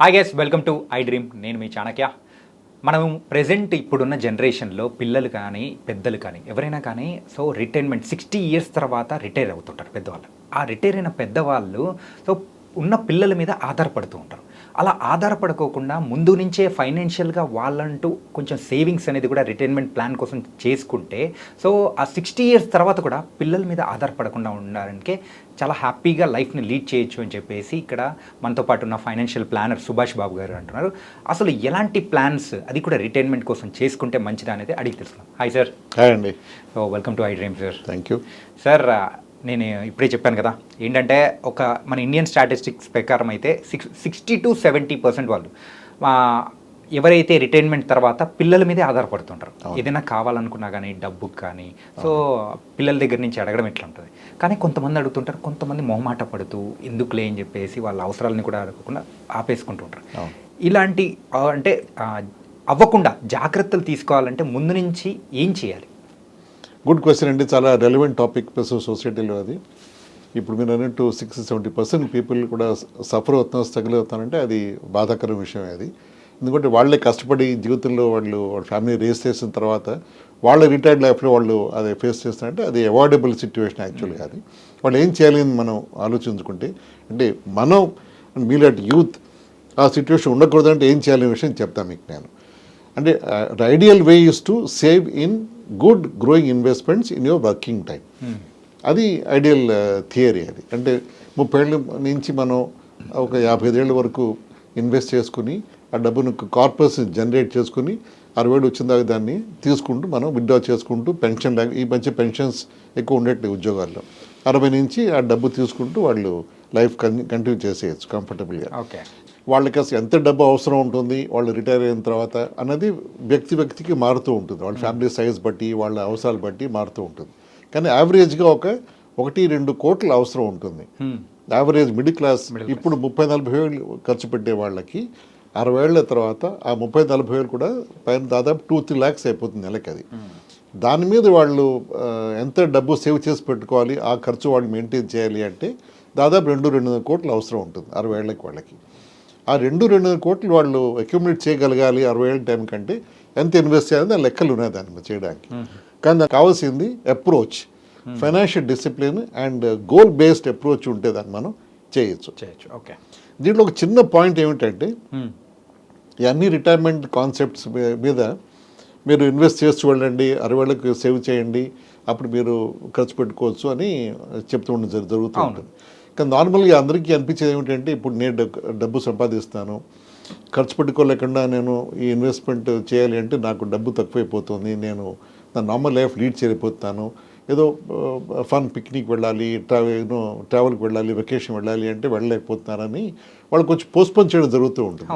Hi guys, welcome to I dream. నేను మీ చాణక్య. మనం present ఇప్పుడున్న జనరేషన్లో పిల్లలు కానీ పెద్దలు కానీ ఎవరైనా కానీ రిటైర్మెంట్ 60 ఇయర్స్ తర్వాత రిటైర్ అవుతుంటారు పెద్దవాళ్ళు. ఆ రిటైర్ అయిన పెద్దవాళ్ళు ఉన్న పిల్లల మీద ఆధారపడుతూ ఉంటారు. అలా ఆధారపడుకోకుండా ముందు నుంచే ఫైనాన్షియల్గా వాళ్ళంటూ కొంచెం సేవింగ్స్ అనేది కూడా రిటైర్మెంట్ ప్లాన్ కోసం చేసుకుంటే ఆ 60 ఇయర్స్ తర్వాత కూడా పిల్లల మీద ఆధారపడకుండా ఉండడానికి చాలా హ్యాపీగా లైఫ్ని లీడ్ చేయొచ్చు అని చెప్పేసి ఇక్కడ మనతో పాటు ఉన్న ఫైనాన్షియల్ ప్లానర్ సుభాష్ బాబు గారు అంటున్నారు. అసలు ఎలాంటి ప్లాన్స్ అది కూడా రిటైర్మెంట్ కోసం చేసుకుంటే మంచిదా అనేది అడిగి తెలుసుకున్నాం. Hi sir. హాయ్ అండి. Welcome to I dream sir. Thank you sir. నేను ఇప్పుడే చెప్పాను కదా, ఏంటంటే మన ఇండియన్ స్టాటిస్టిక్స్ ప్రకారం అయితే 60 to 70% వాళ్ళు ఎవరైతే రిటైర్మెంట్ తర్వాత పిల్లల మీదే ఆధారపడుతుంటారు. ఏదైనా కావాలనుకున్నా కానీ డబ్బుకి కానీ పిల్లల దగ్గర నుంచి అడగడం ఎట్లా ఉంటుంది. కానీ కొంతమంది అడుగుతుంటారు, కొంతమంది మొహమాట పడుతూ ఎందుకులే అని చెప్పేసి వాళ్ళ అవసరాలని కూడా అడగకుండా ఆపేసుకుంటుంటారు. ఇలాంటి అంటే అవ్వకుండా జాగ్రత్తలు తీసుకోవాలంటే ముందు నుంచి ఏం చేయాలి? గుడ్ క్వశ్చన్ అండి. చాలా రెలవెంట్ టాపిక్ సొసైటీలో అది. ఇప్పుడు మీరు అన్నట్టు 60-70% పీపుల్ కూడా సఫర్ అవుతున్నా స్ట్రగుల్ అవుతానంటే అది బాధాకర విషయమే అది. ఎందుకంటే వాళ్ళే కష్టపడి జీవితంలో వాళ్ళ ఫ్యామిలీ రేస్ చేసిన తర్వాత వాళ్ళ రిటైర్డ్ లైఫ్లో వాళ్ళు అది ఫేస్ చేస్తారంటే అది అవాయిడబుల్ సిచ్యువేషన్ యాక్చువల్గా. అది వాళ్ళు ఏం చేయాలి అని మనం ఆలోచించుకుంటే, అంటే మనం మీలాంటి యూత్ ఆ సిచ్యువేషన్ ఉండకూడదంటే ఏం చేయాలనే విషయం చెప్తాను మీకు నేను. అంటే ideal way use to save in good growing investments in your working time. అది ఐడియల్ థియరీ. అది అంటే 30 ఏళ్ళ నుంచి మనం ఒక 55 ఏళ్ళ వరకు ఇన్వెస్ట్ చేసుకుని ఆ డబ్బును కార్పస్ జనరేట్ చేసుకుని 60 ఏళ్ళు వచ్చిన దాకా దాన్ని తీసుకుంటూ మనం విత్డ్రా చేసుకుంటూ పెన్షన్ ఈ మంచి పెన్షన్స్ ఎక్కువ ఉండేట్టు ఉద్యోగాల్లో 60 నుంచి ఆ డబ్బు తీసుకుంటూ వాళ్ళు లైఫ్ కంటిన్యూ చేసేయచ్చు కంఫర్టబుల్గా. ఓకే. వాళ్ళకి అసలు ఎంత డబ్బు అవసరం ఉంటుంది వాళ్ళు రిటైర్ అయిన తర్వాత అన్నది వ్యక్తికి మారుతూ ఉంటుంది. వాళ్ళ ఫ్యామిలీ సైజ్ బట్టి వాళ్ళ అవసరాలు బట్టి మారుతూ ఉంటుంది. కానీ యావరేజ్గా 1-2 కోట్ల అవసరం ఉంటుంది. యావరేజ్ మిడిల్ క్లాస్ ఇప్పుడు 30-40 వేలు ఖర్చు పెట్టే వాళ్ళకి 60 ఏళ్ల తర్వాత ఆ 30-40 వేలు కూడా పైన దాదాపు 2-3 lakhs అయిపోతుంది నెలకి. అది దాని మీద వాళ్ళు ఎంత డబ్బు సేవ్ చేసి పెట్టుకోవాలి, ఆ ఖర్చు వాళ్ళు మెయింటైన్ చేయాలి అంటే దాదాపు 2-2.5 కోట్లు అవసరం ఉంటుంది 60 ఏళ్ళకి వాళ్ళకి. ఆ 2-2.5 కోట్లు వాళ్ళు అక్యుములేట్ చేయగలగాలి 60 ఏళ్ళ టైం కంటే ఎంత ఇన్వెస్ట్ చేయాలి దాని లెక్కలు ఉన్నాయి దాని మీద చేయడానికి. కానీ దానికి కావాల్సింది approach, financial discipline and goal based approach ఉంటే దాన్ని మనం చేయొచ్చు. ఓకే. దీంట్లో ఒక చిన్న పాయింట్ ఏమిటంటే ఈ అన్ని రిటైర్మెంట్ కాన్సెప్ట్స్ మీద మీరు ఇన్వెస్ట్ చేస్తూ వెళ్ళండి, 60 ఏళ్ళకి సేవ్ చేయండి, అప్పుడు మీరు ఖర్చు పెట్టుకోవచ్చు అని చెప్తూ ఉండడం జరుగుతూ ఉంటుంది. కానీ నార్మల్గా అందరికీ అనిపించేది ఏమిటంటే ఇప్పుడు నేను డబ్బు సంపాదిస్తాను, ఖర్చు పెట్టుకోలేకుండా నేను ఈ ఇన్వెస్ట్మెంట్ చేయాలి అంటే నాకు డబ్బు తక్కువైపోతుంది, నేను నా నార్మల్ లైఫ్ లీడ్ చేయలేకపోతాను, ఏదో ఫన్ పిక్నిక్ వెళ్ళాలి, ట్రావెల్కి వెళ్ళాలి, వెకేషన్ వెళ్ళాలి అంటే వెళ్ళలేకపోతున్నారని వాళ్ళు కొంచెం పోస్ట్పోన్ చేయడం జరుగుతూ ఉంటుంది.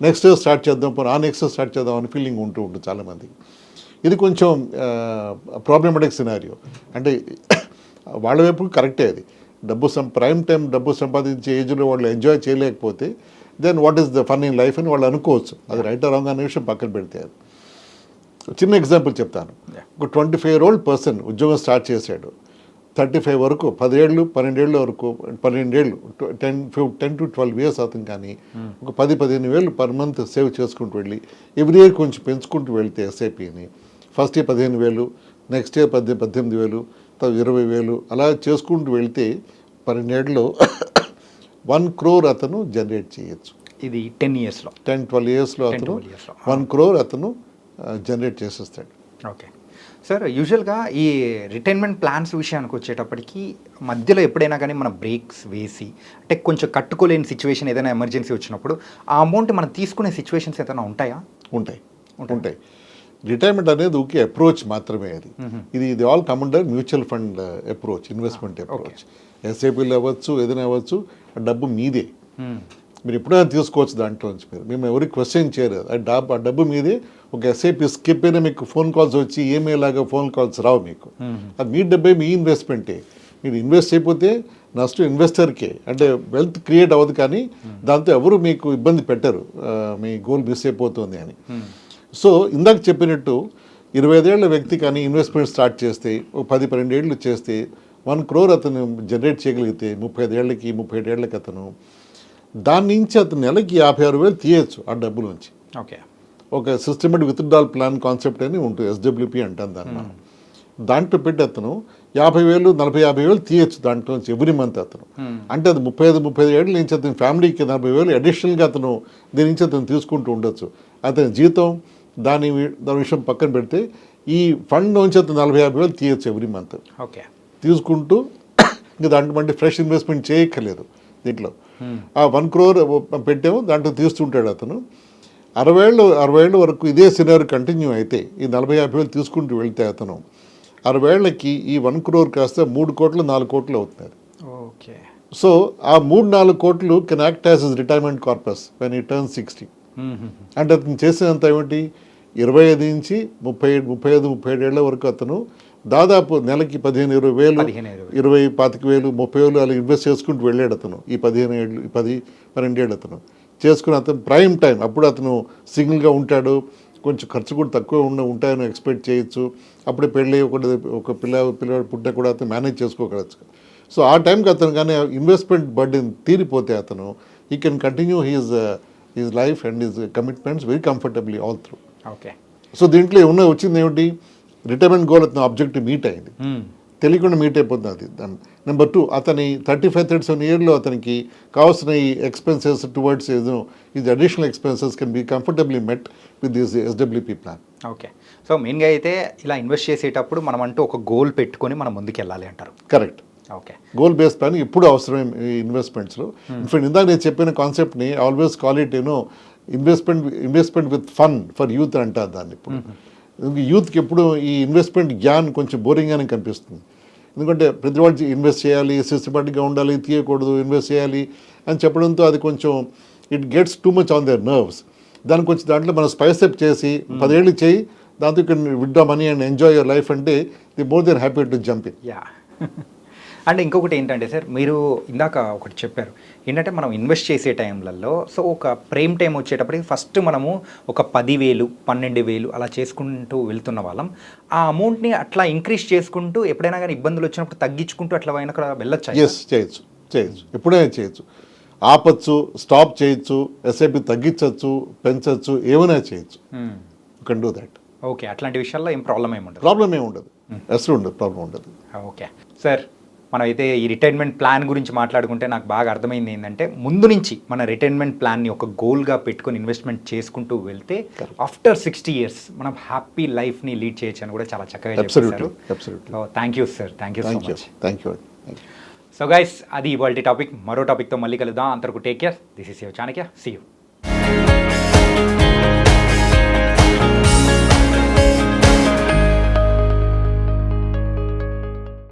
నెక్స్ట్ స్టార్ట్ చేద్దాం, ఆ నెక్స్ట్ స్టార్ట్ చేద్దాం అని ఫీలింగ్ ఉంటూ ఉంటుంది చాలామందికి. ఇది కొంచెం ప్రాబ్లమాటిక్ సినారియో. అంటే వాళ్ళ వైపు కరెక్టే, అది ప్రైమ్ టైం డబ్బు సంపాదించే ఏజ్లో వాళ్ళు ఎంజాయ్ చేయలేకపోతే then what is the fun in life అని వాళ్ళు అనుకోవచ్చు. అది రైట్ రాంగ్ అనే విషయం పక్కన పెడితే. అది చిన్న ఎగ్జాంపుల్ చెప్తాను. ఒక 25-year-old పర్సన్ ఉద్యోగం స్టార్ట్ చేశాడు, 35 వరకు 10 ఏళ్ళు 12 ఏళ్ళ వరకు 12 ఏళ్ళు 10 to 12 years అవుతుంది. కానీ ఒక 10-15 వేలు పర్ మంత్ సేవ్ చేసుకుంటూ వెళ్ళి ఎవ్రీ ఇయర్ కొంచెం పెంచుకుంటూ వెళ్తే ఎస్ఐపిని ఫస్ట్ ఇయర్ 15,000, నెక్స్ట్ ఇయర్ 18,000, 20,000 అలా చేసుకుంటూ వెళ్తే 12 ఏళ్ళలో 1 crore అతను జనరేట్ చేయొచ్చు. ఇది 10-12 yearsలో అతను 1 crore అతను జనరేట్ చేసేస్తాడు. Okay sir. యూజువల్గా ఈ రిటైర్మెంట్ ప్లాన్స్ విషయానికి వచ్చేటప్పటికి మధ్యలో ఎప్పుడైనా కానీ మనం బ్రేక్స్ వేసి అంటే కొంచెం కట్టుకోలేని సిచ్యువేషన్ ఏదైనా ఎమర్జెన్సీ వచ్చినప్పుడు ఆ అమౌంట్ మనం తీసుకునే సిచ్యువేషన్స్ ఏదైనా ఉంటాయా? ఉంటాయి. రిటైర్మెంట్ అనేది ఒకే అప్రోచ్ మాత్రమే. అది ఇది all come under mutual fund approach, investment approach. ఎస్ఐపీలు అవ్వచ్చు, ఏదైనా అవ్వచ్చు, ఆ డబ్బు మీదే, మీరు ఎప్పుడైనా తీసుకోవచ్చు. దాంట్లో నుంచి మేము ఎవరికి క్వశ్చన్ చేయరు. ఆ డబ్బు మీదే. ఒక ఎస్ఐపి స్కిప్ అయినా మీకు ఫోన్ కాల్స్ వచ్చి ఈమెయిల్ లాగా ఫోన్ కాల్స్ రావు మీకు. అది మీ డబ్బే, మీ ఇన్వెస్ట్మెంటే. మీరు ఇన్వెస్ట్ అయిపోతే నష్టం ఇన్వెస్టర్కే, అంటే వెల్త్ క్రియేట్ అవ్వదు. కానీ దాంతో ఎవరు మీకు ఇబ్బంది పెట్టరు మీ గోల్ మిస్ అయిపోతుంది అని. సో ఇందాక చెప్పినట్టు 25 ఏళ్ల వ్యక్తి కానీ ఇన్వెస్ట్మెంట్ స్టార్ట్ చేస్తే 10-12 ఏళ్ళు చేస్తే 1 crore అతను జనరేట్ చేయగలిగితే 35 ఏళ్ళకి 37 ఏళ్ళకి అతను దాని నుంచి అతను నెలకి 56,000 తీయచ్చు ఆ డబ్బుల నుంచి. ఓకే. ఒక సిస్టమేటిక్ విత్డ్రాల్ ప్లాన్ కాన్సెప్ట్ అని ఉంటుంది, SWP అంటాం దాన్ని మనం. దాంట్లో పెట్టి అతను 50,000 40,000 తీయచ్చు దాంట్లో నుంచి ఎవ్రీ మంత్ అతను. అంటే అది 35 ఏళ్ళ నుంచి అతని ఫ్యామిలీకి 40,000 అడిషనల్గా అతను దీని నుంచి అతను తీసుకుంటూ ఉండొచ్చు. అతని జీతం దాని విషయం పక్కన పెడితే ఈ ఫండ్ నుంచి అతను 40,000 తీయచ్చు ఎవ్రీ మంత్. ఓకే. తీసుకుంటూ ఇంకా దాంట్లో అంటే ఫ్రెష్ ఇన్వెస్ట్మెంట్ చేయక్కర్లేదు దీంట్లో. ఆ 1 crore పెట్టాము, దాంట్లో తీస్తుంటాడు అతను. 60 ఏళ్ళ వరకు ఇదే సినారీ కంటిన్యూ అయితే ఈ 40,000 తీసుకుంటూ వెళ్తే అతను 60 ఏళ్ళకి ఈ 1 crore కాస్త 3 కోట్లు 4 కోట్లు అవుతుంది. ఓకే. సో ఆ 3-4 కోట్లు can act as is retirement corpus when ఈ టర్న్ 60. అంటే అతను చేసినంత ఏమిటి 25 నుంచి 35 ఏళ్ళ వరకు అతను దాదాపు నెలకి 15,000 20,000 30,000 అలా ఇన్వెస్ట్ చేసుకుంటూ వెళ్ళాడు అతను. ఈ 12 ఏళ్ళు అతను చేసుకుని అతను ప్రైమ్ టైం అప్పుడు అతను సింగిల్గా ఉంటాడు, కొంచెం ఖర్చు కూడా తక్కువ ఉంటాయని ఎక్స్పెక్ట్ చేయొచ్చు. అప్పుడే పెళ్ళి ఒక పిల్లవాడు పుట్టిన కూడా అతను మేనేజ్ చేసుకోగలచ్చు. సో ఆ టైంకి అతను కానీ ఇన్వెస్ట్మెంట్ బర్డెన్ తీరిపోతే అతను ఈ can continue his life and his commitments very comfortably all through. Okay. So దీంట్లో వచ్చింది ఏమిటి, రిటైర్మెంట్ గోల్ అతను ఆబ్జెక్టివ్ మీట్ అయింది, తెలియకుండా మీట్ అయిపోతుంది అది. నెంబర్ 2 అతని 35-37 ఇయర్లో అతనికి కావాల్సిన ఈ ఎక్స్పెన్సెస్ టువర్డ్స్ ఇది additional expenses can be comfortably met with this SWP plan. Okay. So మెయిన్గా అయితే ఇలా ఇన్వెస్ట్ చేసేటప్పుడు మనం అంటూ ఒక గోల్ పెట్టుకొని మనం ముందుకు వెళ్ళాలి అంటారు. Correct. Okay. Goal based plan ఎప్పుడు అవసరమే ఈ ఇన్వెస్ట్మెంట్స్లో. ఇన్ఫాక్ట్ ఇందాక నేను చెప్పిన కాన్సెప్ట్ని always call it investment with fun for youth అంటారు దాన్ని. ఇప్పుడు యూత్కి ఎప్పుడు ఈ ఇన్వెస్ట్మెంట్ జ్ఞాన్ కొంచెం బోరింగ్గానే కనిపిస్తుంది. ఎందుకంటే ప్రతి వాళ్ళు ఇన్వెస్ట్ చేయాలి, సిస్టమేటిక్గా ఉండాలి, తీయకూడదు, ఇన్వెస్ట్ చేయాలి అని చెప్పడంతో అది కొంచెం it gets too much on their nerves. దానికి కొంచెం దాంట్లో మనం స్పైసప్ చేసి 10 ఏళ్ళు చేయి, దాంతో ఇక్కడ withdraw money and enjoy your life అంటే the more then happy to jump in. Yeah. And ఇంకొకటి ఏంటంటే సార్, మీరు ఇందాక ఒకటి చెప్పారు ఏంటంటే మనం ఇన్వెస్ట్ చేసే టైంలలో సో ఒక ప్రైమ్ టైం వచ్చేటప్పటికి ఫస్ట్ మనము ఒక 10,000 12,000 అలా చేసుకుంటూ వెళ్తున్న వాళ్ళం. ఆ అమౌంట్ని అట్లా ఇంక్రీజ్ చేసుకుంటూ ఎప్పుడైనా కానీ ఇబ్బందులు వచ్చినప్పుడు తగ్గించుకుంటూ అట్లా అయినా కూడా వెళ్ళొచ్చు. ఎస్, చేయొచ్చు, ఎప్పుడైనా చేయొచ్చు. ఆపచ్చు, స్టాప్ చేయొచ్చు, SIP తగ్గించవచ్చు, పెంచవచ్చు, ఏమైనా చేయొచ్చు. You can do that. Okay. అట్లాంటి విషయాల్లో ఏం ప్రాబ్లం ఏమి ఉండదు. అసలు ఉండదు, ప్రాబ్లం ఉండదు. ఓకే సార్, మనమైతే ఈ రిటైర్మెంట్ ప్లాన్ గురించి మాట్లాడుకుంటే నాకు బాగా అర్థమైంది ఏంటంటే ముందు నుంచి మన రిటైర్మెంట్ ప్లాన్ని ఒక గోల్గా పెట్టుకొని ఇన్వెస్ట్మెంట్ చేసుకుంటూ వెళ్తే ఆఫ్టర్ 60 years మనం హ్యాపీ లైఫ్ని లీడ్ చేయొచ్చు అని కూడా చాలా చక్కగా చెప్పారు. So thank you sir, thank you so much. Thank you. So guys, అది ఇవాల్టి టాపిక్. మరో టాపిక్తో మళ్ళీ కలుద్దాం. అంతవరకు take care. This is your Chanakya. See you.